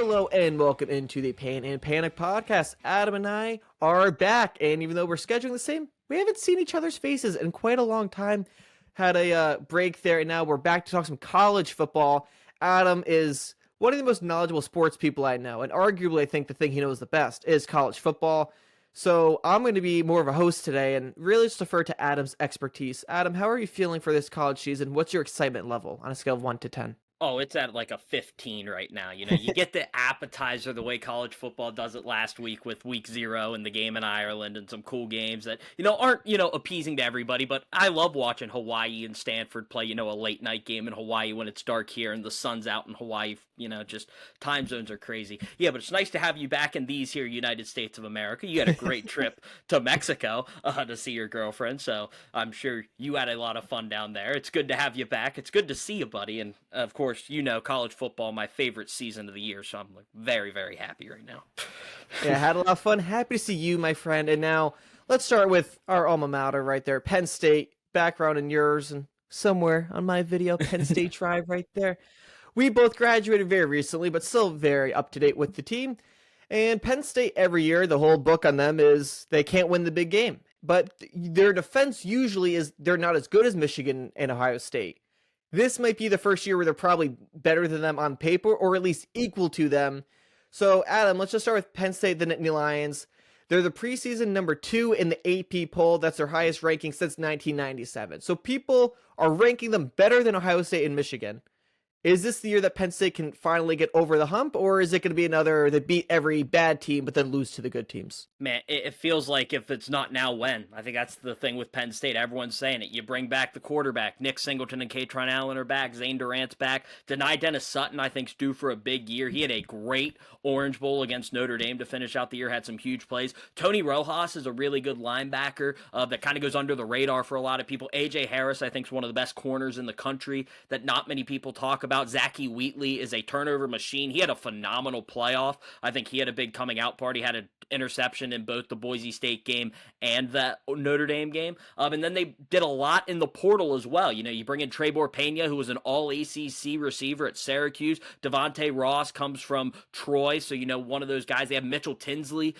Hello and welcome into the Pain and Panic podcast. Adam and I are back, and even though we're scheduling the same, we haven't seen each other's faces in quite a long time. Had a break there, and now we're back to talk some college football. Adam is one of the most knowledgeable sports people I know, and arguably I think the thing he knows the best is college football. So I'm going to be more of a host today and really just defer to Adam's expertise. Adam, how are you feeling for this college season? What's your excitement level on a scale of 1 to 10? Oh, it's at like a 15 right now. You know, you get the appetizer the way college football does it last week with week 0 and the game in Ireland and some cool games that, aren't, appeasing to everybody. But I love watching Hawaii and Stanford play, a late night game in Hawaii when it's dark here and the sun's out in Hawaii. Just time zones are crazy. Yeah, but it's nice to have you back in these here United States of America. You had a great trip to Mexico to see your girlfriend. So I'm sure you had a lot of fun down there. It's good to have you back. It's good to see you, buddy. And of course, college football, my favorite season of the year, so I'm like very, very happy right now. Yeah, had a lot of fun. Happy to see you, my friend. And now let's start with our alma mater right there, Penn State. Background in yours and somewhere on my video, Penn State Drive right there. We both graduated very recently, but still very up to date with the team. And Penn State every year, the whole book on them is they can't win the big game. But their defense usually is they're not as good as Michigan and Ohio State. This might be the first year where they're probably better than them on paper, or at least equal to them. So, Adam, let's just start with Penn State, the Nittany Lions. They're the preseason number 2 in the AP poll. That's their highest ranking since 1997. So people are ranking them better than Ohio State and Michigan. Is this the year that Penn State can finally get over the hump, or is it going to be another that beat every bad team but then lose to the good teams? Man, it feels like if it's not now, when? I think that's the thing with Penn State. Everyone's saying it. You bring back the quarterback. Nick Singleton and Katron Allen are back. Zane Durant's back. Denai Dennis Sutton, I think, is due for a big year. He had a great Orange Bowl against Notre Dame to finish out the year, had some huge plays. Tony Rojas is a really good linebacker that kind of goes under the radar for a lot of people. A.J. Harris, I think, is one of the best corners in the country that not many people talk about. Zachy Wheatley is a turnover machine. He had a phenomenal playoff. I think he had a big coming out party, had an interception in both the Boise State game and that Notre Dame game. And then they did a lot in the portal as well. You bring in Trebor Pena, who was an all-ACC receiver at Syracuse. Devontae Ross comes from Troy, so one of those guys. They have Mitchell Tinsley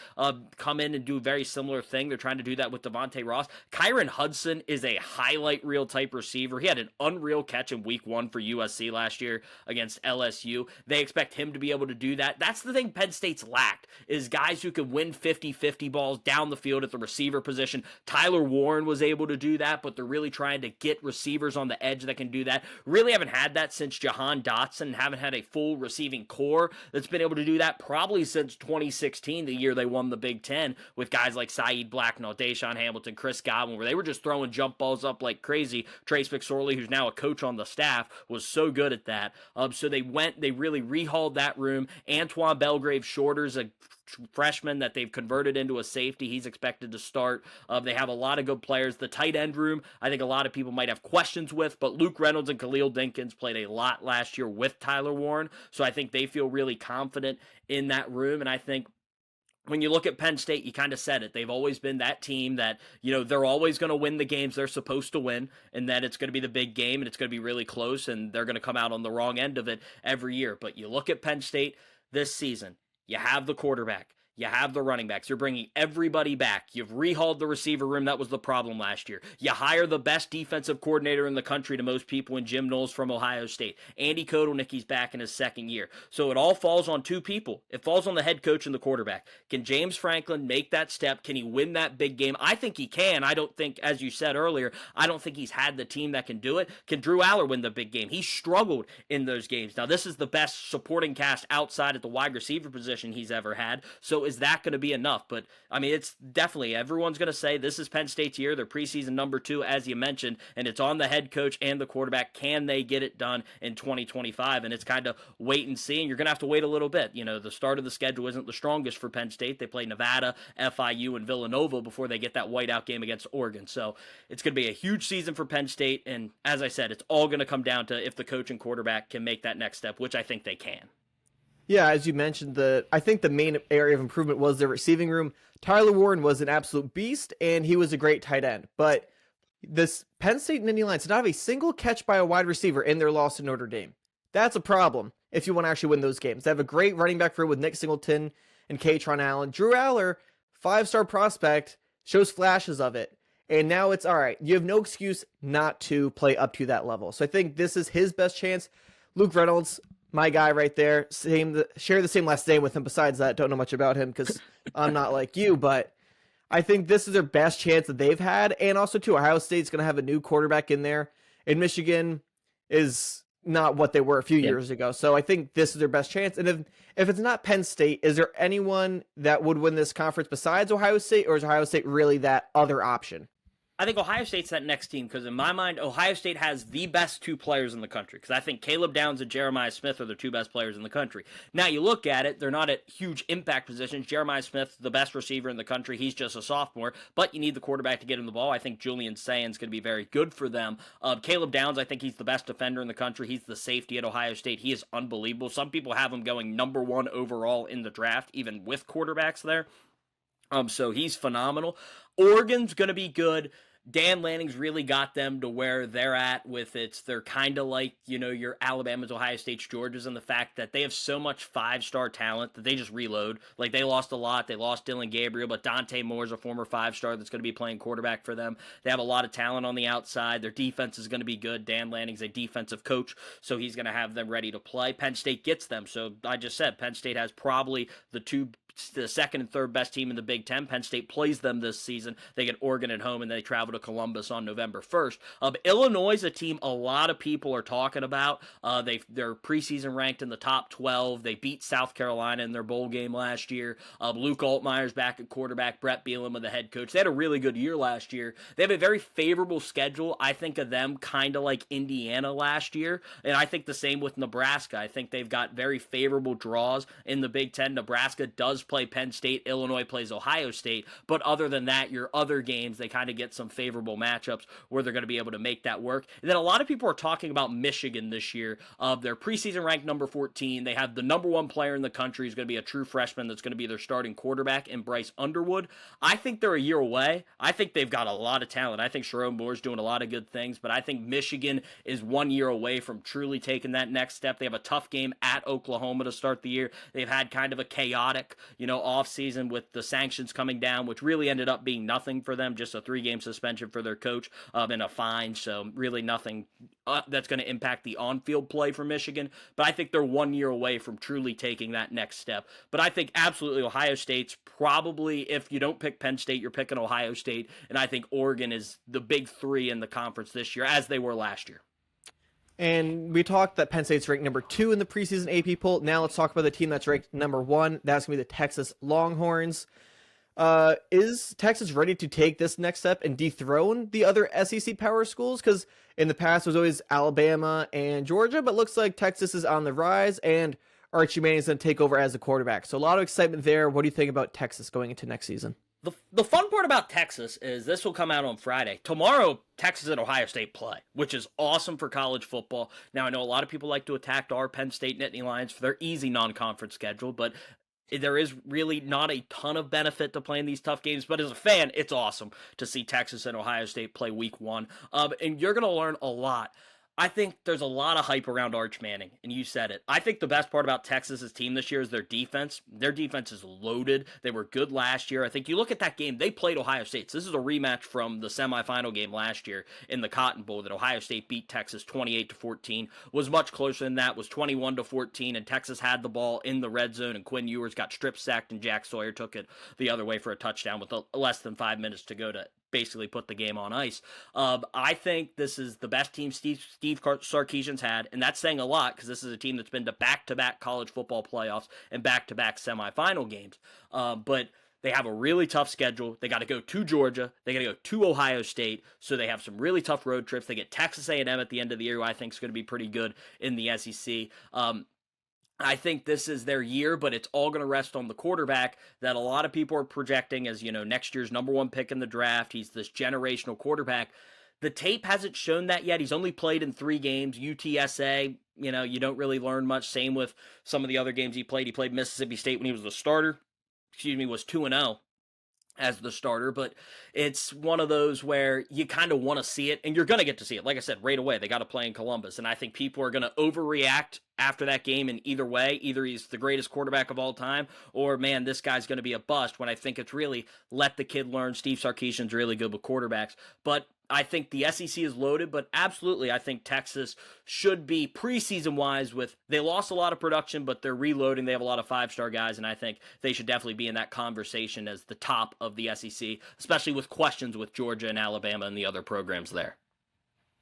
come in and do a very similar thing. They're trying to do that with Devontae Ross. Kyron Hudson is a highlight reel type receiver. He had an unreal catch in week 1 for USC last year against LSU. They expect him to be able to do that. That's the thing Penn State's lacked, is guys who can win 50-50 balls down the field at the receiver position. Tyler Warren was able to do that, but they're really trying to get receivers on the edge that can do that. Really haven't had that since Jahan Dotson. Haven't had a full receiving core that's been able to do that probably since 2016, the year they won the Big Ten, with guys like Saeed Blacknall, Deshaun Hamilton, Chris Godwin, where they were just throwing jump balls up like crazy. Trace McSorley, who's now a coach on the staff, was so good at that. So they really rehauled that room. Antoine Belgrave Shorter's a freshman that they've converted into a safety. He's expected to start. They have a lot of good players. The tight end room, I think a lot of people might have questions with, but Luke Reynolds and Khalil Dinkins played a lot last year with Tyler Warren, so I think they feel really confident in that room. And I think when you look at Penn State, you kind of said it. They've always been that team that, they're always going to win the games they're supposed to win, and that it's going to be the big game, and it's going to be really close, and they're going to come out on the wrong end of it every year. But you look at Penn State this season, you have the quarterback. You have the running backs. You're bringing everybody back. You've rehauled the receiver room. That was the problem last year. You hire the best defensive coordinator in the country to most people in Jim Knowles from Ohio State. Andy Kotelnicki's back in his second year. So it all falls on two people. It falls on the head coach and the quarterback. Can James Franklin make that step? Can he win that big game? I think he can. I don't think, as you said earlier, I don't think he's had the team that can do it. Can Drew Aller win the big game? He struggled in those games. Now, this is the best supporting cast outside at the wide receiver position he's ever had. So is that going to be enough? But I mean, it's definitely, everyone's going to say this is Penn State's year. They're preseason number 2, as you mentioned, and it's on the head coach and the quarterback. Can they get it done in 2025? And it's kind of wait and see, and you're going to have to wait a little bit. The start of the schedule isn't the strongest for Penn State. They play Nevada, FIU, and Villanova before they get that whiteout game against Oregon. So it's going to be a huge season for Penn State, and as I said, it's all going to come down to if the coach and quarterback can make that next step, which I think they can. Yeah, as you mentioned, I think the main area of improvement was the receiving room. Tyler Warren was an absolute beast, and he was a great tight end. But this Penn State Nittany Lions did not have a single catch by a wide receiver in their loss to Notre Dame. That's a problem. if you want to actually win those games. They have a great running back room with Nick Singleton and Katron Allen. Drew Aller, 5-star prospect, shows flashes of it. And now it's all right. You have no excuse not to play up to that level. So I think this is his best chance. Luke Reynolds, my guy right there, share the same last name with him. Besides that, don't know much about him because I'm not like you, but I think this is their best chance that they've had. And also, too, Ohio State's going to have a new quarterback in there. And Michigan is not what they were a few years ago. So I think this is their best chance. And if it's not Penn State, is there anyone that would win this conference besides Ohio State, or is Ohio State really that other option? I think Ohio State's that next team because in my mind, Ohio State has the best two players in the country because I think Caleb Downs and Jeremiah Smith are the two best players in the country. Now, you look at it, they're not at huge impact positions. Jeremiah Smith, the best receiver in the country, he's just a sophomore, but you need the quarterback to get him the ball. I think Julian Sayen's going to be very good for them. Caleb Downs, I think he's the best defender in the country. He's the safety at Ohio State. He is unbelievable. Some people have him going number 1 overall in the draft, even with quarterbacks there. So he's phenomenal. Oregon's going to be good. Dan Lanning's really got them to where they're at with they're kind of like, your Alabamas, Ohio State's, Georgia's, and the fact that they have so much 5-star talent that they just reload. Like, they lost a lot. They lost Dylan Gabriel, but Dante Moore's a former 5-star that's going to be playing quarterback for them. They have a lot of talent on the outside. Their defense is going to be good. Dan Lanning's a defensive coach, so he's going to have them ready to play. Penn State gets them. So I just said Penn State has probably the second and third best team in the Big Ten. Penn State plays them this season. They get Oregon at home, and they travel to Columbus on November 1st. Illinois is a team a lot of people are talking about. They're preseason ranked in the top 12. They beat South Carolina in their bowl game last year. Luke Altmaier's back at quarterback. Brett Bielema, the head coach. They had a really good year last year. They have a very favorable schedule. I think of them kind of like Indiana last year, and I think the same with Nebraska. I think they've got very favorable draws in the Big Ten. Nebraska does play Penn State. Illinois plays Ohio State. But other than that, your other games, they kind of get some favorable matchups where they're going to be able to make that work. And then a lot of people are talking about Michigan this year. Their preseason ranked number 14. They have the number 1 player in the country who's going to be a true freshman that's going to be their starting quarterback in Bryce Underwood. I think they're a year away. I think they've got a lot of talent. I think Sharon Moore's doing a lot of good things, but I think Michigan is 1 year away from truly taking that next step. They have a tough game at Oklahoma to start the year. They've had kind of a chaotic, off season with the sanctions coming down, which really ended up being nothing for them, just a 3-game suspension for their coach and a fine. So really nothing that's going to impact the on-field play for Michigan. But I think they're 1 year away from truly taking that next step. But I think absolutely Ohio State's probably, if you don't pick Penn State, you're picking Ohio State. And I think Oregon is the big 3 in the conference this year, as they were last year. And we talked that Penn State's ranked number 2 in the preseason AP poll. Now let's talk about the team that's ranked number 1. That's going to be the Texas Longhorns. Is Texas ready to take this next step and dethrone the other SEC power schools? Because in the past, it was always Alabama and Georgia, but looks like Texas is on the rise, and Archie Manning is going to take over as the quarterback. So a lot of excitement there. What do you think about Texas going into next season? The fun part about Texas is this will come out on Friday. Tomorrow, Texas and Ohio State play, which is awesome for college football. Now, I know a lot of people like to attack our Penn State Nittany Lions for their easy non-conference schedule, but there is really not a ton of benefit to playing these tough games. But as a fan, it's awesome to see Texas and Ohio State play week 1. And you're going to learn a lot. I think there's a lot of hype around Arch Manning, and you said it. I think the best part about Texas's team this year is their defense. Their defense is loaded. They were good last year. I think you look at that game, they played Ohio State. So this is a rematch from the semifinal game last year in the Cotton Bowl that Ohio State beat Texas 28-14. Was much closer than that, was 21-14, and Texas had the ball in the red zone, and Quinn Ewers got strip sacked, and Jack Sawyer took it the other way for a touchdown with less than 5 minutes to go to basically put the game on ice. I think this is the best team Steve Sarkisian's had, and that's saying a lot because this is a team that's been to back-to-back college football playoffs and back-to-back semifinal games. But they have a really tough schedule. They got to go to Georgia. They got to go to Ohio State. So they have some really tough road trips. They get Texas A&M at the end of the year, who I think is going to be pretty good in the SEC. I think this is their year, but it's all going to rest on the quarterback that a lot of people are projecting as, next year's number 1 pick in the draft. He's this generational quarterback. The tape hasn't shown that yet. He's only played in 3 games. UTSA, you don't really learn much. Same with some of the other games he played. He played Mississippi State when he was the starter. Was 2-0. as the starter, but it's one of those where you kind of want to see it, and you're going to get to see it. Like I said, right away, they got to play in Columbus, and I think people are going to overreact after that game in either way. Either he's the greatest quarterback of all time, or, man, this guy's going to be a bust, when I think it's really let the kid learn. Steve Sarkisian's really good with quarterbacks, but I think the SEC is loaded, but absolutely, I think Texas should be preseason-wise they lost a lot of production, but they're reloading. They have a lot of five-star guys, and I think they should definitely be in that conversation as the top of the SEC, especially with questions with Georgia and Alabama and the other programs there.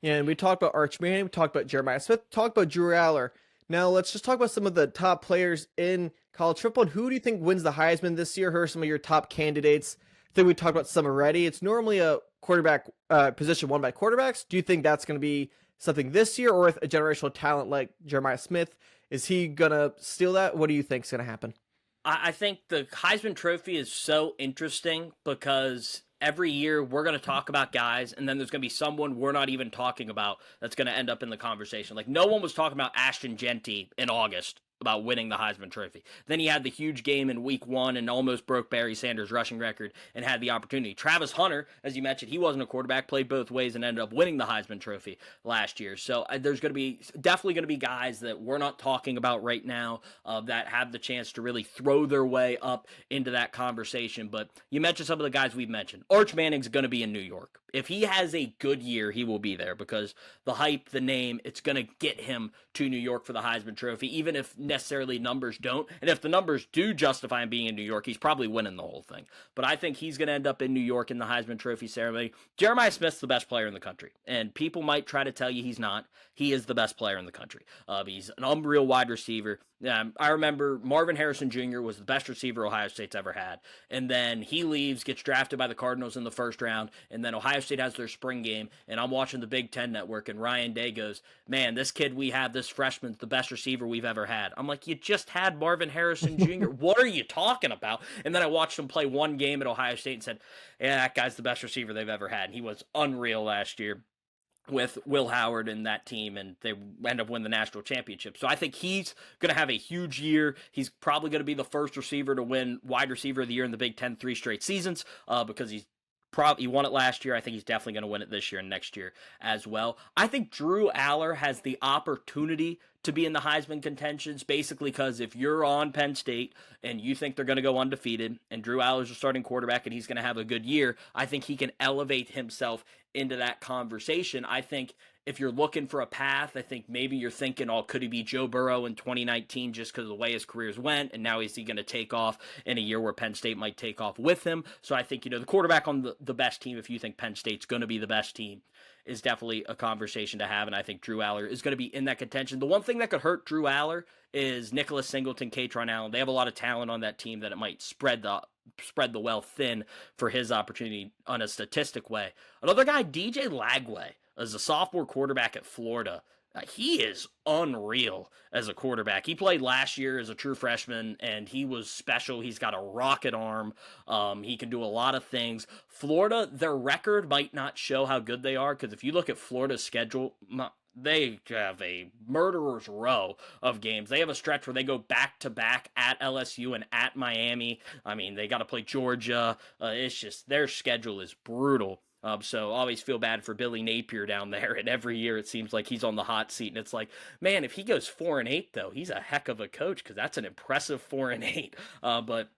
Yeah, and we talked about Arch Manning, we talked about Jeremiah Smith, talked about Drew Aller. Now let's just talk about some of the top players in college football. And who do you think wins the Heisman this year? Who are some of your top candidates? I think we talked about some already. It's normally a quarterback position won by quarterbacks. Do you think that's going to be something this year, or with a generational talent like Jeremiah Smith, is he going to steal that? What do you think is going to happen? I think the Heisman Trophy is so interesting because every year we're going to talk about guys, and then there's going to be someone we're not even talking about that's going to end up in the conversation. Like, no one was talking about Ashton Genty in August about winning the Heisman Trophy. Then he had the huge game in week 1 and almost broke Barry Sanders' rushing record and had the opportunity. Travis Hunter, as you mentioned, he wasn't a quarterback, played both ways and ended up winning the Heisman Trophy last year. So there's going to be definitely going to be guys that we're not talking about right now that have the chance to really throw their way up into that conversation. But you mentioned some of the guys we've mentioned. Arch Manning's going to be in New York. If he has a good year, he will be there because the hype, the name, it's going to get him to New York for the Heisman Trophy, even if necessarily numbers don't. And if the numbers do justify him being in New York, he's probably winning the whole thing. But I think he's going to end up in New York in the Heisman Trophy ceremony. Jeremiah Smith's the best player in the country, and people might try to tell you he's not. He is the best player in the country. He's an unreal wide receiver. I remember Marvin Harrison Jr. was the best receiver Ohio State's ever had. And then he leaves, gets drafted by the Cardinals in the first round, and then Ohio State has their spring game, and I'm watching the Big Ten Network, and Ryan Day goes, man, this kid we have, this freshman's the best receiver we've ever had. I'm like, you just had Marvin Harrison Jr. What are you talking about? And then I watched him play one game at Ohio State and said, yeah, that guy's the best receiver they've ever had. And he was unreal last year with Will Howard and that team, and they end up winning the national championship. So I think he's going to have a huge year. He's probably going to be the first receiver to win wide receiver of the year in the Big Ten 3 straight seasons because he won it last year. I think he's definitely going to win it this year and next year as well. I think Drew Aller has the opportunity to be in the Heisman contentions, basically because if you're on Penn State and you think they're going to go undefeated and Drew Aller's a starting quarterback and he's going to have a good year, I think he can elevate himself into that conversation. I think if you're looking for a path, I think maybe you're thinking, oh, could he be Joe Burrow in 2019 just because of the way his careers went, and now is he going to take off in a year where Penn State might take off with him? So I think, the quarterback on the best team, if you think Penn State's going to be the best team, is definitely a conversation to have, and I think Drew Aller is going to be in that contention. The one thing that could hurt Drew Aller is Nicholas Singleton, Katron Allen. They have a lot of talent on that team that it might spread the wealth thin for his opportunity on a statistic way. Another guy, DJ Lagway, as a sophomore quarterback at Florida. He is unreal as a quarterback. He played last year as a true freshman, and he was special. He's got a rocket arm. He can do a lot of things. Florida, their record might not show how good they are, because if you look at Florida's schedule, they have a murderer's row of games. They have a stretch where they go back-to-back at LSU and at Miami. I mean, they got to play Georgia. It's just, their schedule is brutal. So always feel bad for Billy Napier down there, and every year it seems like he's on the hot seat, and it's like, man, if he goes 4-8 though, he's a heck of a coach, because that's an impressive 4-8. But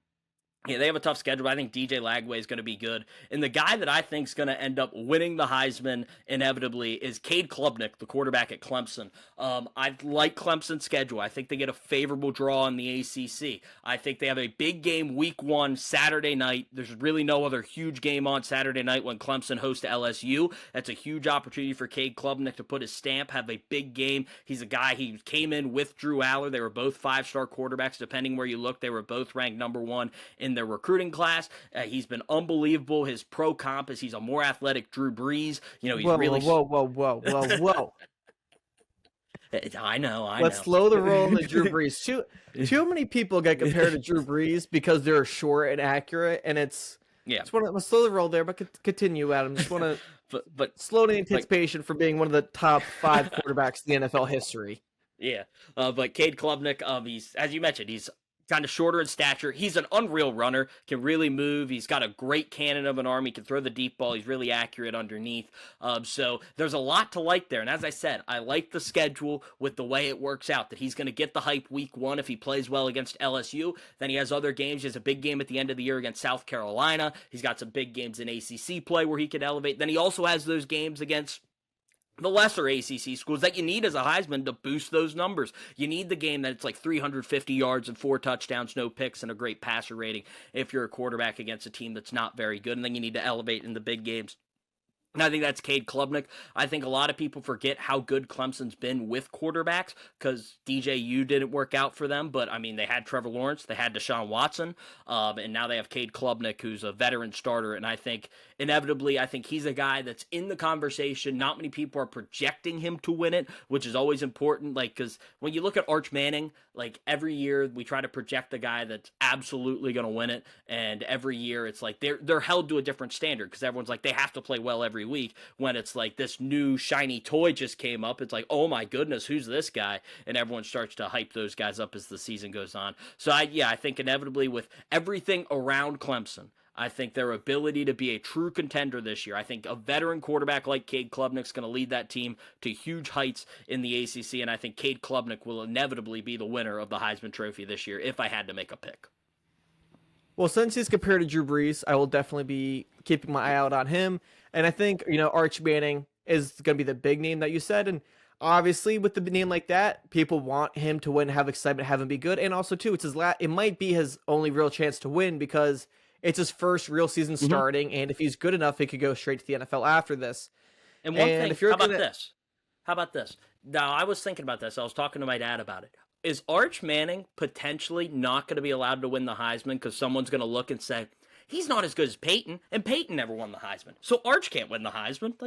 yeah, they have a tough schedule, but I think DJ Lagway is going to be good. And the guy that I think is going to end up winning the Heisman inevitably is Cade Klubnik, the quarterback at Clemson. I like Clemson's schedule. I think they get a favorable draw in the ACC. I think they have a big game week 1 Saturday night. There's really no other huge game on Saturday night when Clemson hosts LSU. That's a huge opportunity for Cade Klubnik to put his stamp, have a big game. He's a guy, he came in with Drew Aller. They were both 5-star quarterbacks. Depending where you look, they were both ranked number 1 in their recruiting class. He's been unbelievable. His pro comp is he's a more athletic Drew Brees. He's really whoa. I know. Let's slow the roll to Drew Brees. Too many people get compared to Drew Brees because they're short and accurate, and it's let's slow the roll there, but continue, Adam. Just want to but slow the anticipation for being one of the top 5 quarterbacks in the NFL history. Yeah, but Cade Klubnik, he's, as you mentioned, he's kind of shorter in stature. He's an unreal runner, can really move. He's got a great cannon of an arm. He can throw the deep ball. He's really accurate underneath. So there's a lot to like there. And as I said, I like the schedule with the way it works out, that he's going to get the hype week 1 if he plays well against LSU. Then he has other games. He has a big game at the end of the year against South Carolina. He's got some big games in ACC play where he can elevate. Then he also has those games against the lesser ACC schools that you need as a Heisman to boost those numbers. You need the game that it's like 350 yards and 4 touchdowns, no picks, and a great passer rating if you're a quarterback against a team that's not very good. And then you need to elevate in the big games. And I think that's Cade Klubnik. I think a lot of people forget how good Clemson's been with quarterbacks because DJU didn't work out for them. But, I mean, they had Trevor Lawrence, they had Deshaun Watson, and now they have Cade Klubnik, who's a veteran starter. And I think, inevitably, I think he's a guy that's in the conversation. Not many people are projecting him to win it, which is always important. Like, because when you look at Arch Manning, like, every year we try to project the guy that's absolutely going to win it. And every year it's like they're held to a different standard because everyone's like, they have to play well every week. When it's like this new shiny toy just came up, it's like, oh my goodness, who's this guy? And everyone starts to hype those guys up as the season goes on. So I think inevitably with everything around Clemson, I think their ability to be a true contender this year, I think a veteran quarterback like Cade Klubnik's going to lead that team to huge heights in the ACC, and I think Cade Klubnik will inevitably be the winner of the Heisman Trophy this year if I had to make a pick. Well, since he's compared to Drew Brees, I will definitely be keeping my eye out on him. And I think, Arch Manning is going to be the big name that you said. And obviously, with the name like that, people want him to win, have excitement, have him be good. And also, too, it might be his only real chance to win because it's his first real season starting. And if he's good enough, he could go straight to the NFL after this. And one thing, how about this? Now, I was thinking about this. I was talking to my dad about it. Is Arch Manning potentially not going to be allowed to win the Heisman because someone's going to look and say, he's not as good as Peyton, and Peyton never won the Heisman. So Arch can't win the Heisman.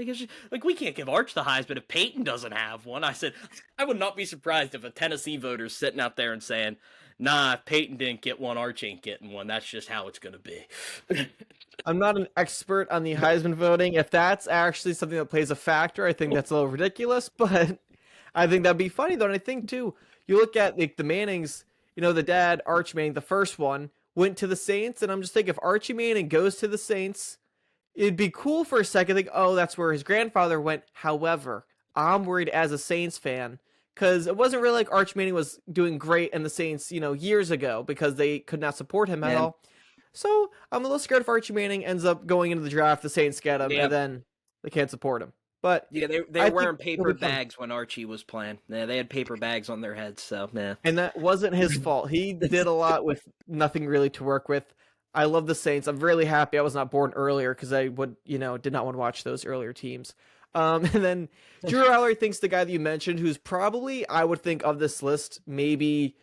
Like we can't give Arch the Heisman if Peyton doesn't have one. I said, I would not be surprised if a Tennessee voter's sitting out there and saying, nah, if Peyton didn't get one, Arch ain't getting one. That's just how it's going to be. I'm not an expert on the Heisman voting. If that's actually something that plays a factor, I think that's a little ridiculous, but I think that'd be funny, though. And I think, too, you look at the Mannings, the dad, Arch Manning, the first one, went to the Saints, and I'm just thinking if Archie Manning goes to the Saints, it'd be cool for a second. Think, oh, that's where his grandfather went. However, I'm worried as a Saints fan because it wasn't really like Arch Manning was doing great in the Saints, years ago because they could not support him at all. So I'm a little scared if Archie Manning ends up going into the draft, the Saints get him, and then they can't support him. But yeah, they were wearing paper bags when Archie was playing. Yeah, they had paper bags on their heads, so yeah. And that wasn't his fault. He did a lot with nothing really to work with. I love the Saints. I'm really happy I was not born earlier because I would, did not want to watch those earlier teams. And then Drew Aller thinks the guy that you mentioned, who's probably, I would think of this list, maybe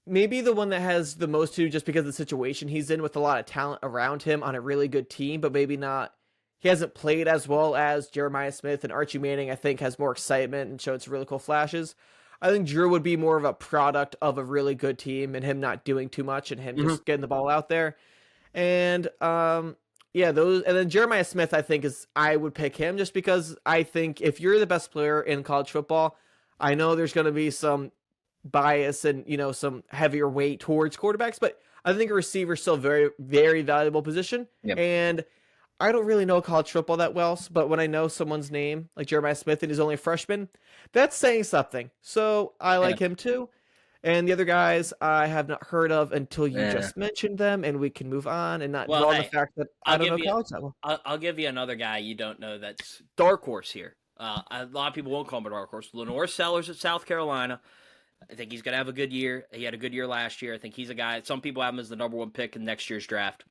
the one that has the most to just because of the situation he's in with a lot of talent around him on a really good team, but maybe not. He hasn't played as well as Jeremiah Smith, and Archie Manning, I think, has more excitement and showed some really cool flashes. I think Drew would be more of a product of a really good team and him not doing too much and him just getting the ball out there. And and then Jeremiah Smith, I think, I would pick him just because I think if you're the best player in college football, I know there's going to be some bias and, some heavier weight towards quarterbacks, but I think a receiver is still a very, very valuable position. Yep. And I don't really know college football that well, but when I know someone's name, like Jeremiah Smith, and he's only a freshman, that's saying something. So I like him too. And the other guys I have not heard of until you just mentioned them, and we can move on and not dwell on the fact that I don't know college that well. I'll give you another guy you don't know that's dark horse here. A lot of people won't call him a dark horse. Lenore Sellers at South Carolina. I think he's going to have a good year. He had a good year last year. I think he's a guy, some people have him as the number 1 pick in next year's draft.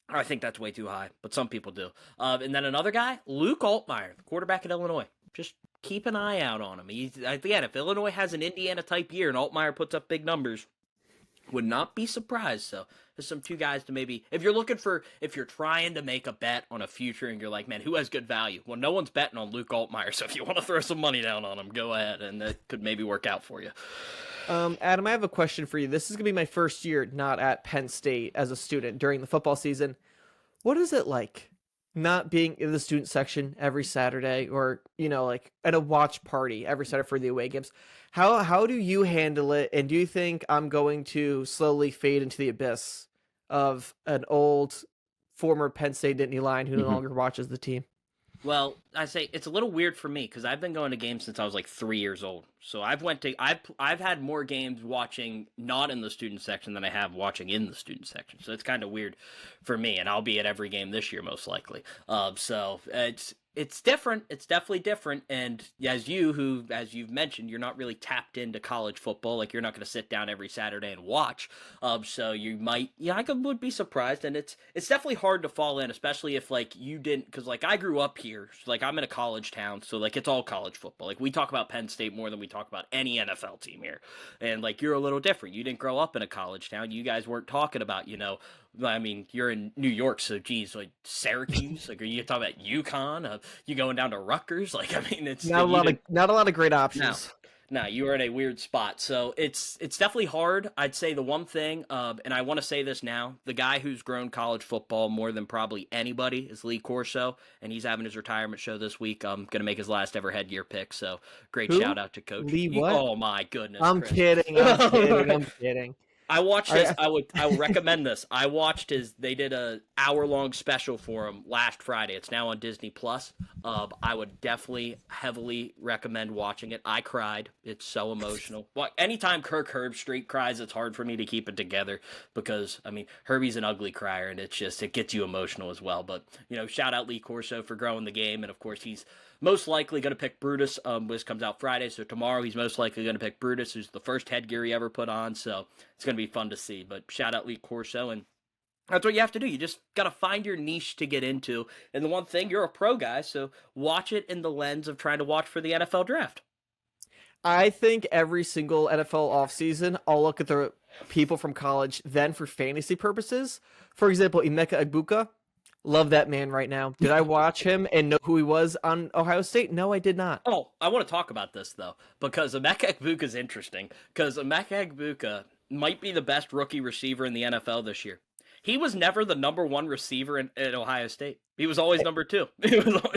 I think that's way too high, but some people do. And then another guy, Luke Altmaier, the quarterback at Illinois. Just keep an eye out on him. Again, if Illinois has an Indiana-type year and Altmaier puts up big numbers, would not be surprised. So there's some 2 guys to maybe, if you're trying to make a bet on a future and you're like, man, who has good value? Well, no one's betting on Luke Altmaier, so if you want to throw some money down on him, go ahead, and that could maybe work out for you. Adam, I have a question for you. This is going to be my first year not at Penn State as a student during the football season. What is it like not being in the student section every Saturday, or like at a watch party every Saturday for the away games. How do you handle it, and do you think I'm going to slowly fade into the abyss of an old former Penn State Nittany Lion who no longer watches the team? Well, I say it's a little weird for me because I've been going to games since I was like 3 years old. So I've had more games watching not in the student section than I have watching in the student section. So it's kind of weird for me, and I'll be at every game this year most likely. So it's different. It's definitely different. And as you've mentioned, you're not really tapped into college football. Like, you're not going to sit down every Saturday and watch. So you might, would be surprised. And it's definitely hard to fall in, especially if like you didn't, because like I grew up here. So, like, I'm in a college town, so like it's all college football. Like, we talk about Penn State more than we talk about any NFL team here. And like, you're a little different. You didn't grow up in a college town. You guys weren't talking about, I mean, you're in New York, so geez, like Syracuse, like, are you talking about UConn? You going down to Rutgers? Like, I mean, it's not a lot of great options. No, you are in a weird spot. So it's definitely hard. I'd say the one thing, and I want to say this now, the guy who's grown college football more than probably anybody is Lee Corso, and he's having his retirement show this week. Going to make his last ever headgear pick. So great shout out to Coach Lee. What? Oh my goodness! I'm Chris. kidding. I'm kidding. I watched his. I would recommend this. I watched his. They did a hour-long special for him last Friday. It's now on Disney Plus. I would definitely heavily recommend watching it. I cried. It's so emotional. Well, anytime Kirk Herbstreit cries, it's hard for me to keep it together because I mean Herbie's an ugly crier, and it gets you emotional as well. But shout out Lee Corso for growing the game, and of course he's most likely going to pick Brutus. This comes out Friday, so tomorrow he's most likely going to pick Brutus, who's the first headgear he ever put on. So it's going to be fun to see. But shout out Lee Corso, and that's what you have to do. You just got to find your niche to get into. And the one thing, you're a pro guy, so watch it in the lens of trying to watch for the NFL draft. I think every single NFL offseason, I'll look at the people from college then for fantasy purposes. For example, Emeka Egbuka. Love that man right now. Did I watch him and know who he was on Ohio State? No, I did not. Oh, I want to talk about this, though, because Emeka Egbuka is interesting, because Emeka Egbuka might be the best rookie receiver in the NFL this year. He was never the number one receiver at Ohio State. He was always number two.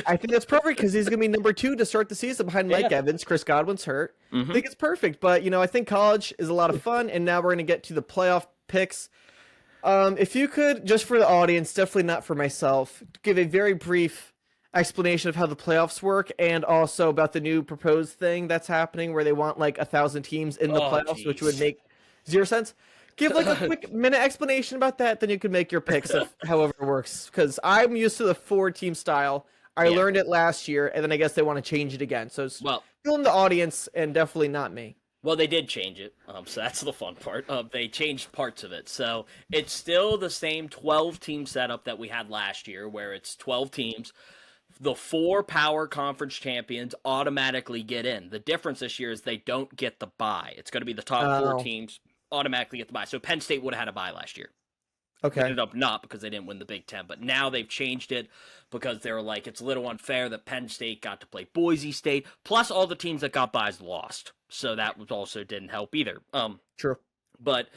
I think that's perfect because he's going to be number two to start the season behind Mike Evans. Chris Godwin's hurt. I think it's perfect. But, I think college is a lot of fun, and now we're going to get to the playoff picks. If you could, just for the audience, definitely not for myself, give a very brief explanation of how the playoffs work and also about the new proposed thing that's happening where they want like 1,000 teams in the playoffs, which would make zero sense. Give like a quick minute explanation about that, then you can make your picks of however it works. Because I'm used to the 4-team style. I learned it last year, and then I guess they want to change it again. So it's film the audience and definitely not me. Well, they did change it, so that's the fun part. They changed parts of it. So it's still the same 12-team setup that we had last year, where it's 12 teams. The 4 power conference champions automatically get in. The difference this year is they don't get the bye. It's going to be the top 4 teams automatically get the bye. So Penn State would have had a bye last year. Okay. Ended up not because they didn't win the Big Ten, but now they've changed it because they were like, it's a little unfair that Penn State got to play Boise State, plus all the teams that got byes lost. So that was also didn't help either. True. But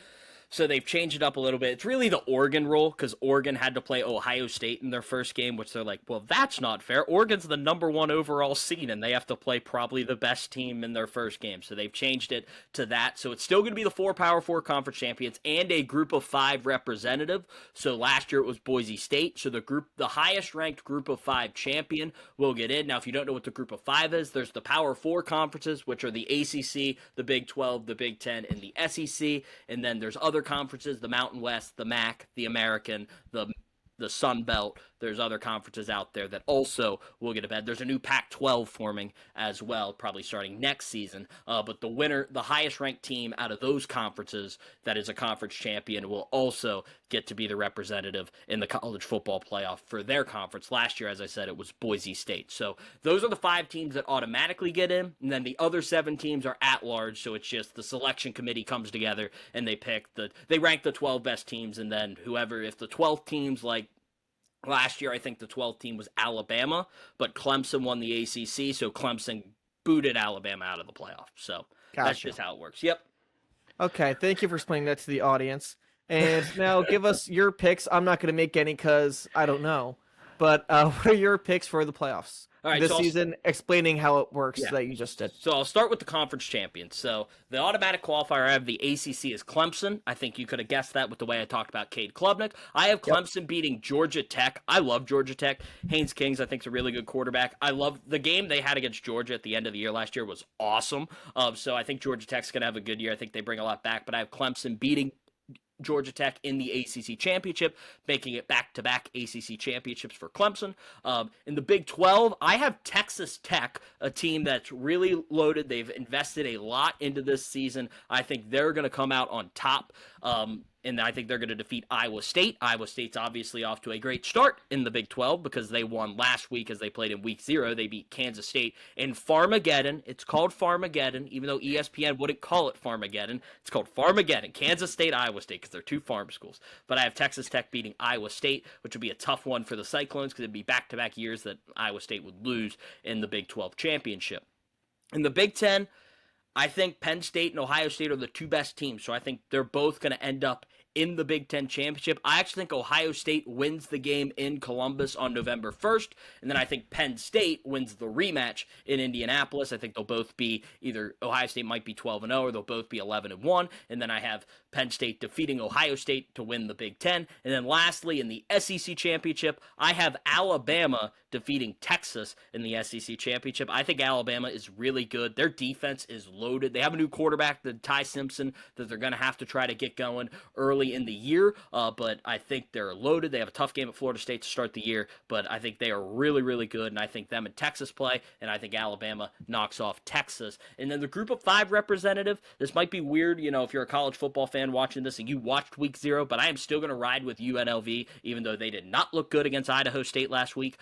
so they've changed it up a little bit. It's really the Oregon rule because Oregon had to play Ohio State in their first game, which they're like, well, that's not fair. Oregon's the number 1 overall seed, and they have to play probably the best team in their first game. So they've changed it to that. So it's still going to be the 4 Power 4 conference champions and a group of 5 representative. So last year it was Boise State. So the highest ranked group of 5 champion will get in. Now, if you don't know what the group of 5 is, there's the Power 4 conferences, which are the ACC, the Big 12, the Big 10, and the SEC. And then there's other conferences, the Mountain West, the MAC, the American, the Sun Belt. There's other conferences out there that also will get a bed. There's a new Pac-12 forming as well, probably starting next season. But the winner, the highest ranked team out of those conferences that is a conference champion will also get to be the representative in the college football playoff for their conference. Last year, as I said, it was Boise State. So those are the 5 teams that automatically get in, and then the other 7 teams are at large. So it's just the selection committee comes together and they rank the 12 best teams, and then if the 12 teams, like last year, I think the 12th team was Alabama, but Clemson won the ACC, so Clemson booted Alabama out of the playoff. So that's just how it works. Yep. Okay, thank you for explaining that to the audience. And now give us your picks. I'm not going to make any because I don't know. But what are your picks for the playoffs All right, this so season? Explaining how it works yeah. that you just did. So I'll start with the conference champions. So the automatic qualifier, I have the ACC as Clemson. I think you could have guessed that with the way I talked about Cade Klubnik. I have Yep. Clemson beating Georgia Tech. I love Georgia Tech. Haynes Kings, I think, is a really good quarterback. I love the game they had against Georgia at the end of the year last year was awesome. So I think Georgia Tech's going to have a good year. I think they bring a lot back, but I have Clemson beating Georgia Tech in the ACC championship, making it back-to-back ACC championships for Clemson. In the Big 12, I have Texas Tech, a team that's really loaded. They've invested a lot into this season. I think they're going to come out on top. And I think they're going to defeat Iowa State. Iowa State's obviously off to a great start in the Big 12 because they won last week as they played in Week 0. They beat Kansas State in Farmageddon. It's called Farmageddon, even though ESPN wouldn't call it Farmageddon. It's called Farmageddon, Kansas State, Iowa State, because they're two farm schools. But I have Texas Tech beating Iowa State, which would be a tough one for the Cyclones because it'd be back-to-back years that Iowa State would lose in the Big 12 championship. In the Big 10, I think Penn State and Ohio State are the two best teams, so I think they're both going to end up in the Big Ten championship. I actually think Ohio State wins the game in Columbus on November 1st, and then I think Penn State wins the rematch in Indianapolis. I think they'll both be either Ohio State might be 12-0 or they'll both be 11-1, and then I have Penn State defeating Ohio State to win the Big Ten. And then lastly, in the SEC championship, I have Alabama defeating Texas in the SEC championship. I think Alabama is really good. Their defense is loaded. They have a new quarterback, the Ty Simpson, that they're going to have to try to get going early in the year, but I think they're loaded. They have a tough game at Florida State to start the year, but I think they are really, really good, and I think them and Texas play, and I think Alabama knocks off Texas. And then the group of 5 representative, this might be weird, if you're a college football fan watching this and you watched Week 0, but I am still going to ride with UNLV, even though they did not look good against Idaho State last week.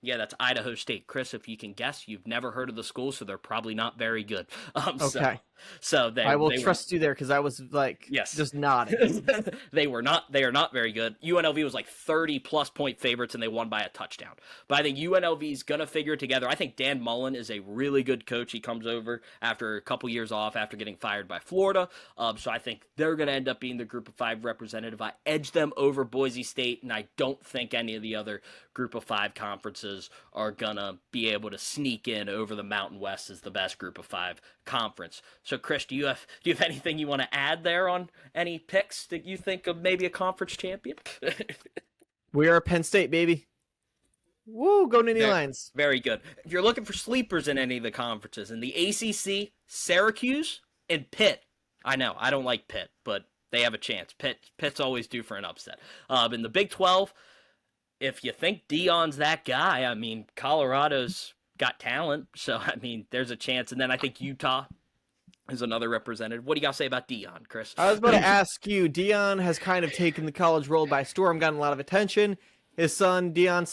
Yeah, that's Idaho State. Chris, if you can guess, you've never heard of the school, so they're probably not very good. Okay. So I will trust you there because I was just nodding. They are not very good. UNLV was like 30-plus point favorites, and they won by a touchdown. But I think UNLV is going to figure it together. I think Dan Mullen is a really good coach. He comes over after a couple years off after getting fired by Florida. So I think they're going to end up being the group of 5 representative. I edge them over Boise State, and I don't think any of the other group of 5 conferences are going to be able to sneak in over the Mountain West as the best group of 5 conference. So Chris, do you have anything you want to add there on any picks that you think of maybe a conference champion? We are Penn State, baby. Woo, go Nittany Lions. Very good. If you're looking for sleepers in any of the conferences, in the ACC, Syracuse and Pitt. I know, I don't like Pitt, but they have a chance. Pitt's always due for an upset. In the Big 12, if you think Deion's that guy, I mean, Colorado's got talent, so, I mean, there's a chance. And then I think Utah is another representative. What do you got to say about Deion, Chris? I was about to ask you, Deion has kind of taken the college world by storm, gotten a lot of attention. His son, Deion,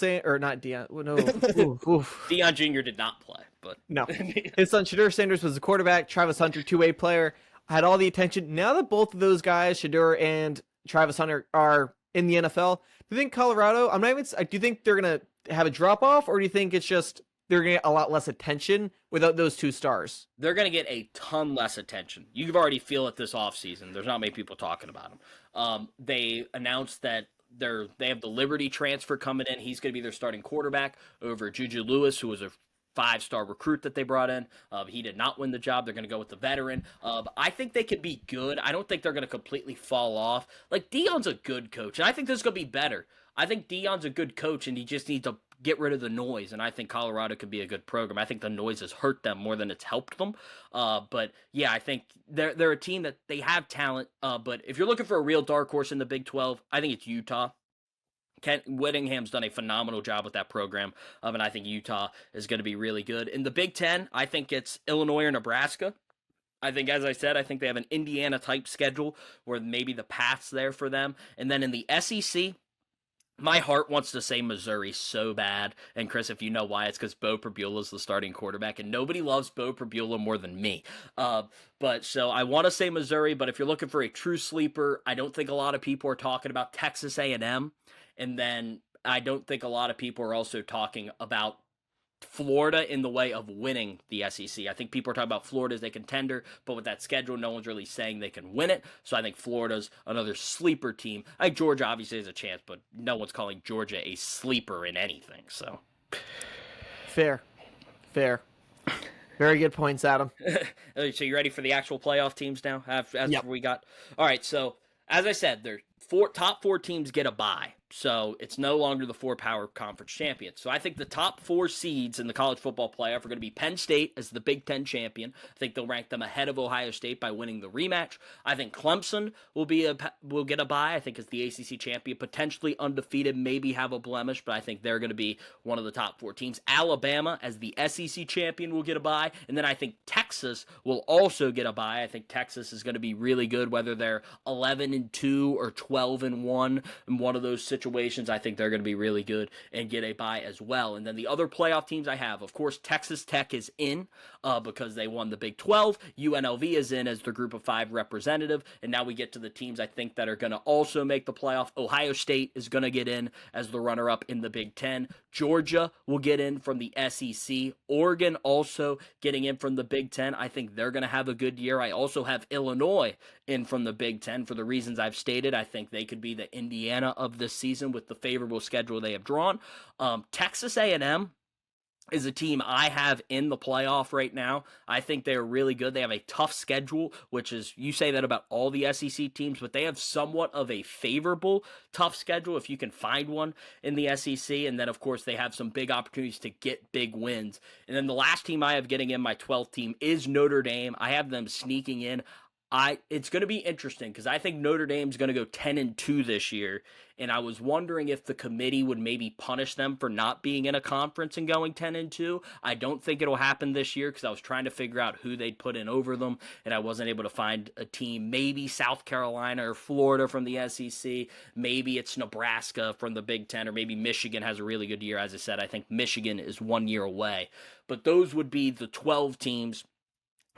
Deion Jr. did not play, but... No. His son, Shadur Sanders, was the quarterback. Travis Hunter, two-way player, had all the attention. Now that both of those guys, Shadur and Travis Hunter, are in the NFL, do you think Colorado, do you think they're going to have a drop-off, or do you think it's just they're going to get a lot less attention without those 2 stars? They're going to get a ton less attention. You can already feel it this offseason. There's not many people talking about them. They announced that they have the Liberty transfer coming in. He's going to be their starting quarterback over Juju Lewis, who was a 5-star recruit that they brought in. He did not win the job. They're going to go with the veteran. I think they could be good. I don't think they're going to completely fall off. Like, Deion's a good coach, and I think this is going to be better. I think Deion's a good coach, and he just needs to get rid of the noise, and I think Colorado could be a good program. I think the noise has hurt them more than it's helped them. But yeah, I think they're a team that they have talent. But if you're looking for a real dark horse in the Big 12, I think it's Utah. Kent Whittingham's done a phenomenal job with that program, and I think Utah is going to be really good. In the Big 10, I think it's Illinois or Nebraska. I think, as I said, I think they have an Indiana-type schedule where maybe the path's there for them. And then in the SEC, my heart wants to say Missouri so bad. And Chris, if you know why, it's because Bo Prabula's the starting quarterback, and nobody loves Bo Prabula more than me. But so I want to say Missouri, but if you're looking for a true sleeper, I don't think a lot of people are talking about Texas A&M. And then I don't think a lot of people are also talking about Florida in the way of winning the SEC. I think people are talking about Florida as a contender, but with that schedule, no one's really saying they can win it. So I think Florida's another sleeper team. I think Georgia obviously has a chance, but no one's calling Georgia a sleeper in anything. So Fair. Very good points, Adam. So you ready for the actual playoff teams now? As Yep. we got. All right. So as I said, their top four teams get a bye. So it's no longer the 4 power conference champions. So I think the top 4 seeds in the college football playoff are going to be Penn State as the Big Ten champion. I think they'll rank them ahead of Ohio State by winning the rematch. I think Clemson will get a bye. I think as the ACC champion, potentially undefeated, maybe have a blemish, but I think they're going to be one of the top 4 teams. Alabama as the SEC champion will get a bye, and then I think Texas will also get a bye. I think Texas is going to be really good, whether they're 11-2 or 12-1 in one of those situations. I think they're going to be really good and get a bye as well. And then the other playoff teams I have, of course, Texas Tech is in because they won the Big 12. UNLV is in as the Group of 5 representative. And now we get to the teams I think that are going to also make the playoff. Ohio State is going to get in as the runner-up in the Big 10. Georgia will get in from the SEC. Oregon also getting in from the Big 10. I think they're going to have a good year. I also have Illinois in from the Big 10 for the reasons I've stated. I think they could be the Indiana of this season with the favorable schedule they have drawn. Texas A&M is a team I have in the playoff right now. I think they're really good. They have a tough schedule, which is, you say that about all the SEC teams, but they have somewhat of a favorable tough schedule if you can find one in the SEC. And then, of course, they have some big opportunities to get big wins. And then the last team I have getting in, my 12th team, is Notre Dame. I have them sneaking in. It's going to be interesting because I think Notre Dame's going to go 10-2 this year, and I was wondering if the committee would maybe punish them for not being in a conference and going 10-2. I don't think it'll happen this year because I was trying to figure out who they'd put in over them, and I wasn't able to find a team. Maybe South Carolina or Florida from the SEC. Maybe it's Nebraska from the Big Ten, or maybe Michigan has a really good year. As I said, I think Michigan is 1 year away. But those would be the 12 teams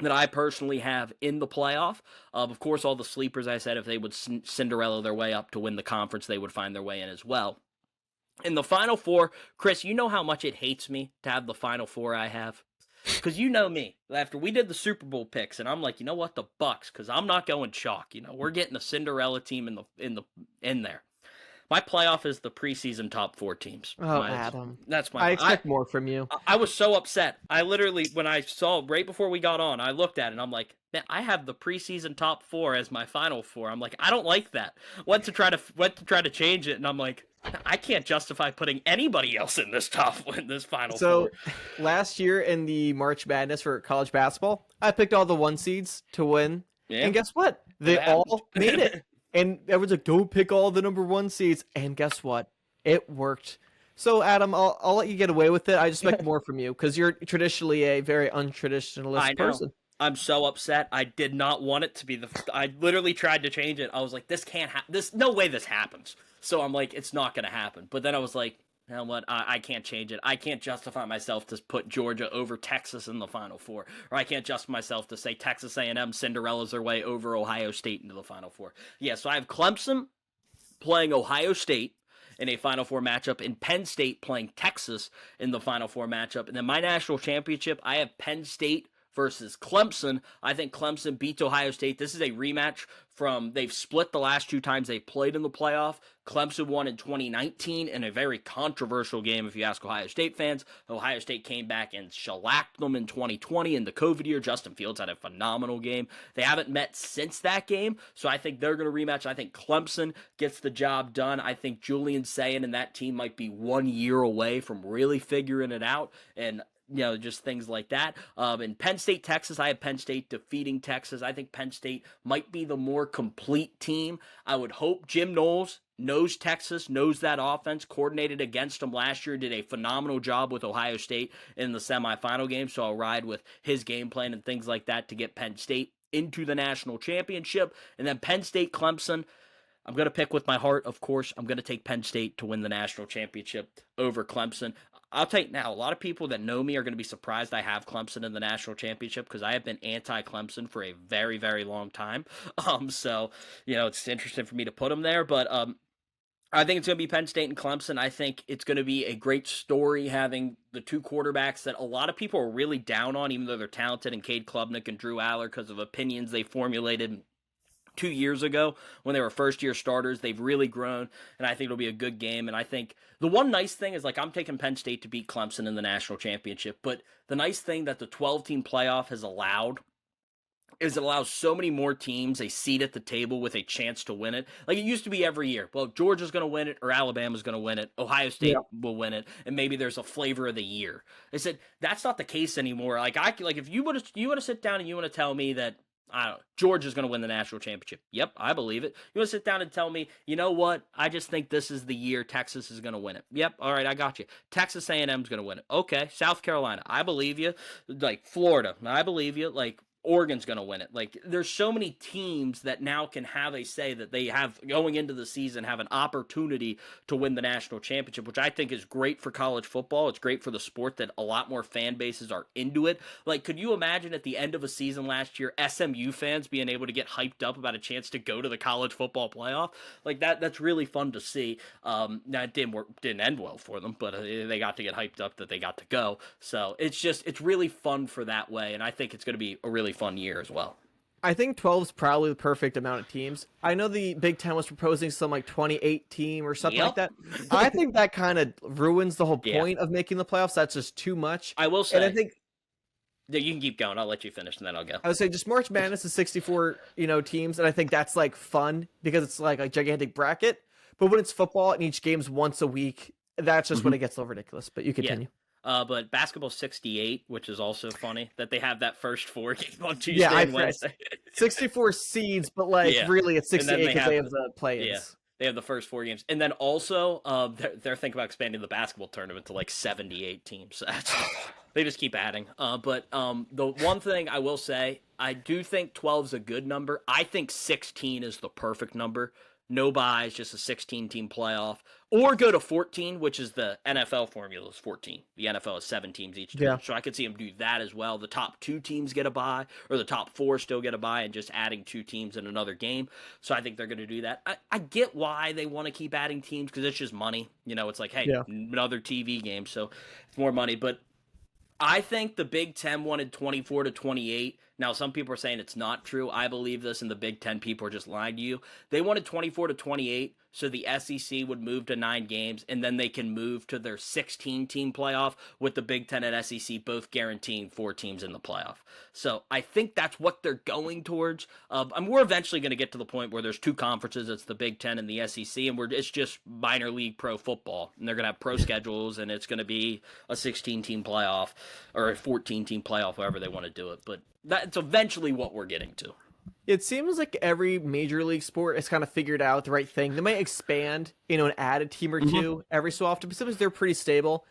that I personally have in the playoff. Of course, all the sleepers, I said, if they would Cinderella their way up to win the conference, they would find their way in as well. In the Final Four, Chris, you know how much it hates me to have the Final Four I have? Because you know me. After we did the Super Bowl picks, and I'm like, you know what, the Bucks, because I'm not going chalk. You know, we're getting a Cinderella team in there. My playoff is the preseason top 4 teams. Oh, Adam. That's my. I expect more from you. I was so upset. I literally, when I saw right before we got on, I looked at it and I'm like, man, I have the preseason top 4 as my Final Four. I'm like, I don't like that. Went to try to change it, and I'm like, I can't justify putting anybody else in this Final Four. Last year in the March Madness for college basketball, I picked all the 1 seeds to win, and guess what? They all made it. And everyone's like, don't pick all the number 1 seeds. And guess what? It worked. So, Adam, I'll let you get away with it. I just expect more from you because you're traditionally a very untraditionalist person. I'm so upset. I did not want it to be I literally tried to change it. I was like, this can't happen. No way this happens. So I'm like, it's not going to happen. But then I was like, you know what? I can't change it. I can't justify myself to put Georgia over Texas in the Final Four, or I can't justify myself to say Texas A&M Cinderella's their way over Ohio State into the Final Four. Yeah, so I have Clemson playing Ohio State in a Final Four matchup, and Penn State playing Texas in the Final Four matchup. And then my national championship, I have Penn State versus Clemson. I think Clemson beats Ohio State. This is a rematch they've split the last 2 times they played in the playoff. Clemson won in 2019 in a very controversial game, if you ask Ohio State fans. Ohio State came back and shellacked them in 2020 in the COVID year. Justin Fields had a phenomenal game. They haven't met since that game, so I think they're going to rematch. I think Clemson gets the job done. I think Julian Sayin and that team might be 1 year away from really figuring it out, and just things like that. In Penn State, Texas, I have Penn State defeating Texas. I think Penn State might be the more complete team. I would hope Jim Knowles knows Texas, knows that offense, coordinated against them last year, did a phenomenal job with Ohio State in the semifinal game, so I'll ride with his game plan and things like that to get Penn State into the national championship. And then Penn State, Clemson, I'm going to pick with my heart, of course. I'm going to take Penn State to win the national championship over Clemson. I'll tell you now, a lot of people that know me are going to be surprised I have Clemson in the national championship because I have been anti-Clemson for a very, very long time. So, it's interesting for me to put them there. But I think it's going to be Penn State and Clemson. I think it's going to be a great story having the two quarterbacks that a lot of people are really down on, even though they're talented, and Cade Klubnik and Drew Aller, because of opinions they formulated 2 years ago when they were first-year starters. They've really grown, and I think it'll be a good game. And I think the one nice thing is, like, I'm taking Penn State to beat Clemson in the national championship, but the nice thing that the 12-team playoff has allowed is it allows so many more teams a seat at the table with a chance to win it. Like, it used to be every year. Well, Georgia's going to win it, or Alabama's going to win it, Ohio State will win it, and maybe there's a flavor of the year. I said that's not the case anymore. Like, if you want to sit down and you want to tell me that, I don't know, Georgia's going to win the national championship. Yep, I believe it. You want to sit down and tell me, you know what? I just think this is the year Texas is going to win it. Yep, all right, I got you. Texas A&M's going to win it. Okay, South Carolina, I believe you. Like, Florida, I believe you. Like, Oregon's going to win it. Like, there's so many teams that now can have a say that they have going into the season, have an opportunity to win the national championship, which I think is great for college football. It's great for the sport that a lot more fan bases are into it. Like, could you imagine at the end of a season last year, SMU fans being able to get hyped up about a chance to go to the college football playoff? Like, that's really fun to see. Now, it didn't end well for them, but they got to get hyped up that they got to go. So it's really fun for that way, and I think it's going to be a really fun year as well. I think 12 is probably the perfect amount of teams. I know the Big Ten was proposing some like 28 team or something like that. I think that kind of ruins the whole point of making the playoffs. That's just too much. I will say, and I think you can keep going. I'll let you finish and then I'll go. I would say just March Madness is 64, teams, and I think that's like fun because it's like a gigantic bracket. But when it's football and each game's once a week, that's just when it gets a little ridiculous. But you continue. But basketball 68, which is also funny that they have that first 4 game on Tuesday and Wednesday. 64 seeds, but really it's 68 because they have the play-ins. Yeah, they have the first 4 games. And then also they're thinking about expanding the basketball tournament to like 78 teams. So they just keep adding. But the one thing I will say, I do think 12 is a good number. I think 16 is the perfect number. No buys, just a 16-team playoff. Or go to 14, which is the NFL formula is 14. The NFL is 7 teams each team. So I could see them do that as well. The top 2 teams get a bye, or the top 4 still get a bye, and just adding 2 teams in another game. So I think they're going to do that. I get why they want to keep adding teams, because it's just money. It's like, hey, another TV game, so it's more money. But I think the Big Ten wanted 24 to 28. Now, some people are saying it's not true. I believe this, and the Big Ten people are just lying to you. They wanted 24 to 28, so the SEC would move to 9 games, and then they can move to their 16-team playoff, with the Big Ten and SEC both guaranteeing 4 teams in the playoff. So I think that's what they're going towards. We're eventually going to get to the point where there's 2 conferences. It's the Big Ten and the SEC, and it's just minor league pro football. And they're going to have pro schedules, and it's going to be a 16-team playoff or a 14-team playoff, however they want to do it. But that's eventually what we're getting to. It seems like every major league sport has kind of figured out the right thing. They might expand, and add a team or 2 every so often, but sometimes they're pretty stable.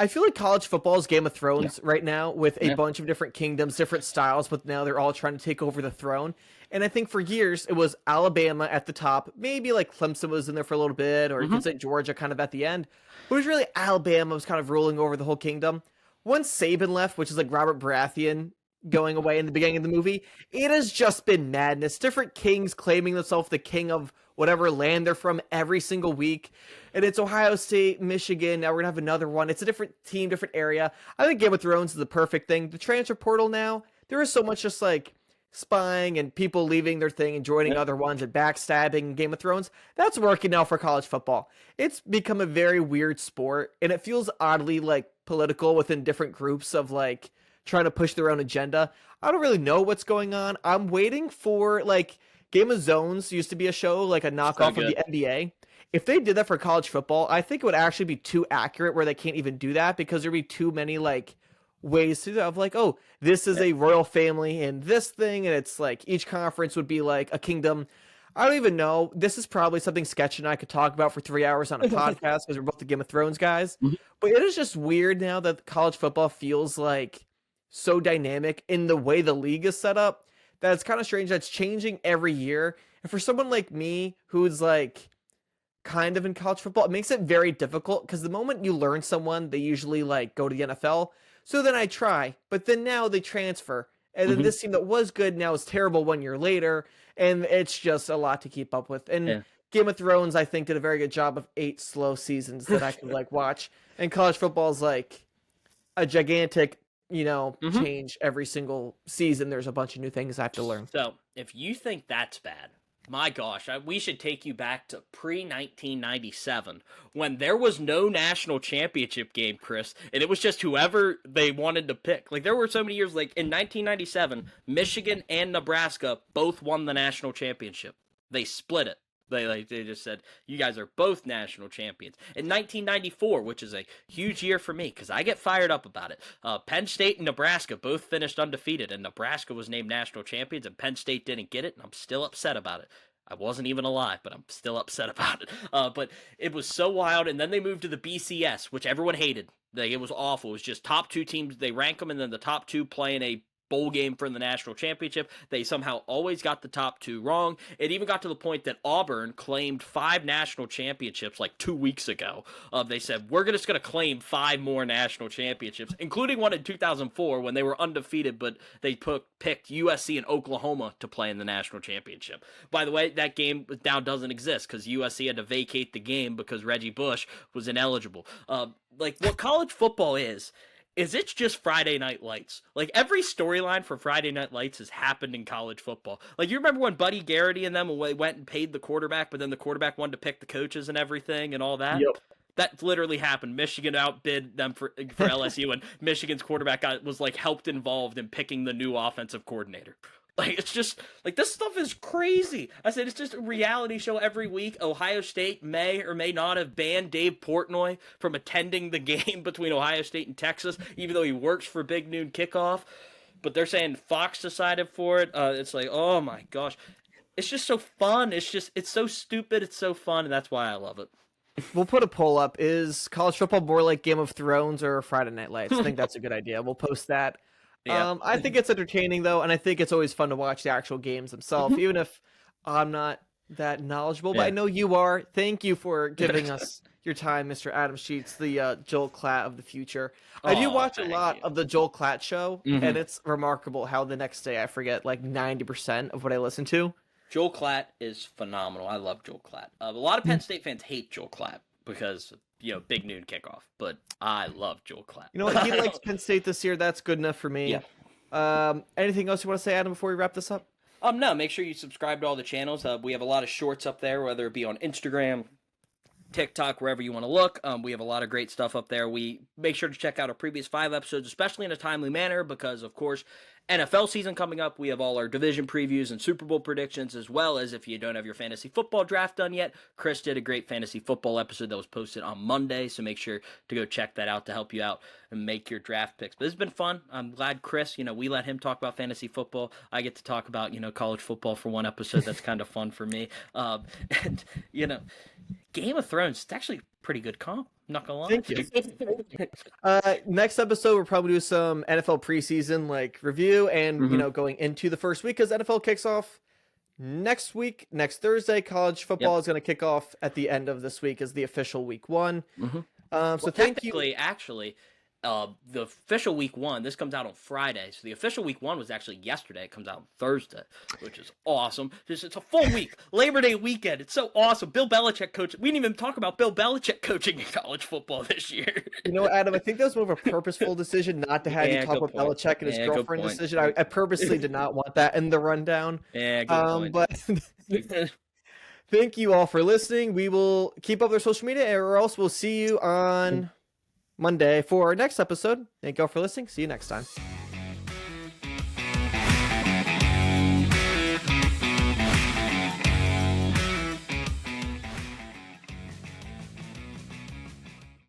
I feel like college football is Game of Thrones right now, with a bunch of different kingdoms, different styles, but now they're all trying to take over the throne. And I think for years it was Alabama at the top. Maybe like Clemson was in there for a little bit, or you could say Georgia kind of at the end. But it was really Alabama was kind of ruling over the whole kingdom. Once Saban left, which is like Robert Baratheon going away in the beginning of the movie, it has just been madness. Different kings claiming themselves the king of whatever land they're from every single week. And it's Ohio State, Michigan. Now we're going to have another one. It's a different team, different area. I think Game of Thrones is the perfect thing. The transfer portal now, there is so much just like spying and people leaving their thing and joining other ones and backstabbing in Game of Thrones. That's working now for college football. It's become a very weird sport, and it feels oddly like political within different groups of like trying to push their own agenda. I don't really know what's going on. I'm waiting for like Game of Zones used to be a show, like a knockoff of the NBA. If they did that for college football, I think it would actually be too accurate where they can't even do that, because there'd be too many like ways to do that of like, oh, this is a royal family and this thing, and it's like each conference would be like a kingdom. I don't even know. This is probably something Sketch and I could talk about for 3 hours on a podcast because we're both the Game of Thrones guys. But it is just weird now that college football feels like so dynamic in the way the league is set up, that it's kind of strange that it's changing every year. And for someone like me who's like kind of in college football, it makes it very difficult, because the moment you learn someone, they usually like go to the NFL. So then I try, but then now they transfer. And then this team that was good now is terrible 1 year later. And it's just a lot to keep up with. And Game of Thrones, I think, did a very good job of 8 slow seasons that I could like watch. And college football is like a gigantic, change every single season. There's a bunch of new things I have to learn. So, if you think that's bad, my gosh, we should take you back to pre-1997 when there was no national championship game, Chris, and it was just whoever they wanted to pick. Like, there were so many years, like in 1997, Michigan and Nebraska both won the national championship. They split it. They just said, you guys are both national champions. In 1994, which is a huge year for me because I get fired up about it, Penn State and Nebraska both finished undefeated, and Nebraska was named national champions, and Penn State didn't get it, and I'm still upset about it. I wasn't even alive, but I'm still upset about it. But it was so wild, and then they moved to the BCS, which everyone hated. It was awful. It was just top 2 teams. They rank them, and then the top 2 play in a bowl game for the national championship. They somehow always got the top 2 wrong. It even got to the point that Auburn claimed 5 national championships like 2 weeks ago. They said, we're just going to claim 5 more national championships, including one in 2004 when they were undefeated, but they picked USC and Oklahoma to play in the national championship. By the way, that game now doesn't exist because USC had to vacate the game because Reggie Bush was ineligible. Like, what college football is it's just Friday Night Lights. Like, every storyline for Friday Night Lights has happened in college football. Like, you remember when Buddy Garrity and them went and paid the quarterback, but then the quarterback wanted to pick the coaches and everything and all that? Yep. That literally happened. Michigan outbid them for LSU, and Michigan's quarterback was, like, helped involved in picking the new offensive coordinator. Like, it's just, like, this stuff is crazy. I said, it's just a reality show every week. Ohio State may or may not have banned Dave Portnoy from attending the game between Ohio State and Texas, even though he works for Big Noon Kickoff. But they're saying Fox decided for it. It's like, oh my gosh. It's just so fun. It's so stupid. It's so fun, and that's why I love it. We'll put a poll up. Is college football more like Game of Thrones or Friday Night Lights? I think that's a good idea. We'll post that. Yeah. I think it's entertaining, though, and I think it's always fun to watch the actual games themselves, even if I'm not that knowledgeable. But I know you are. Thank you for giving us your time, Mr. Adam Sheets, the Joel Klatt of the future. I do watch a lot of the Joel Klatt show, and it's remarkable how the next day I forget like 90% of what I listen to. Joel Klatt is phenomenal. I love Joel Klatt. A lot of Penn State fans hate Joel Klatt because Big Noon Kickoff, but I love Joel Klatt. You know what? He likes Penn State this year. That's good enough for me. Yeah. Anything else you want to say, Adam, before we wrap this up? No, make sure you subscribe to all the channels. We have a lot of shorts up there, whether it be on Instagram, TikTok, wherever you want to look. We have a lot of great stuff up there. We make sure to check out our previous 5 episodes, especially in a timely manner, because, of course, NFL season coming up. We have all our division previews and Super Bowl predictions, as well as if you don't have your fantasy football draft done yet, Chris did a great fantasy football episode that was posted on Monday, so make sure to go check that out to help you out and make your draft picks. But it's been fun. I'm glad Chris, we let him talk about fantasy football. I get to talk about, college football for one episode. That's kind of fun for me. And, Game of Thrones, it's actually pretty good comp. Not gonna lie. Thank you. Next episode, we'll probably do some NFL preseason review and going into the first week because NFL kicks off next week, next Thursday. College football is going to kick off at the end of this week as the official week 1. So thank you. Actually, the official week 1, this comes out on Friday. So the official week 1 was actually yesterday. It comes out on Thursday, which is awesome. It's a full week. Labor Day weekend. It's so awesome. Bill Belichick coaching. We didn't even talk about Bill Belichick coaching in college football this year. Adam, I think that was more of a purposeful decision not to have you talk about Belichick and his girlfriend decision. I purposely did not want that in the rundown. Yeah, good point. But thank you all for listening. We will keep up their social media, or else we'll see you on Monday for our next episode. Thank you all for listening. See you next time.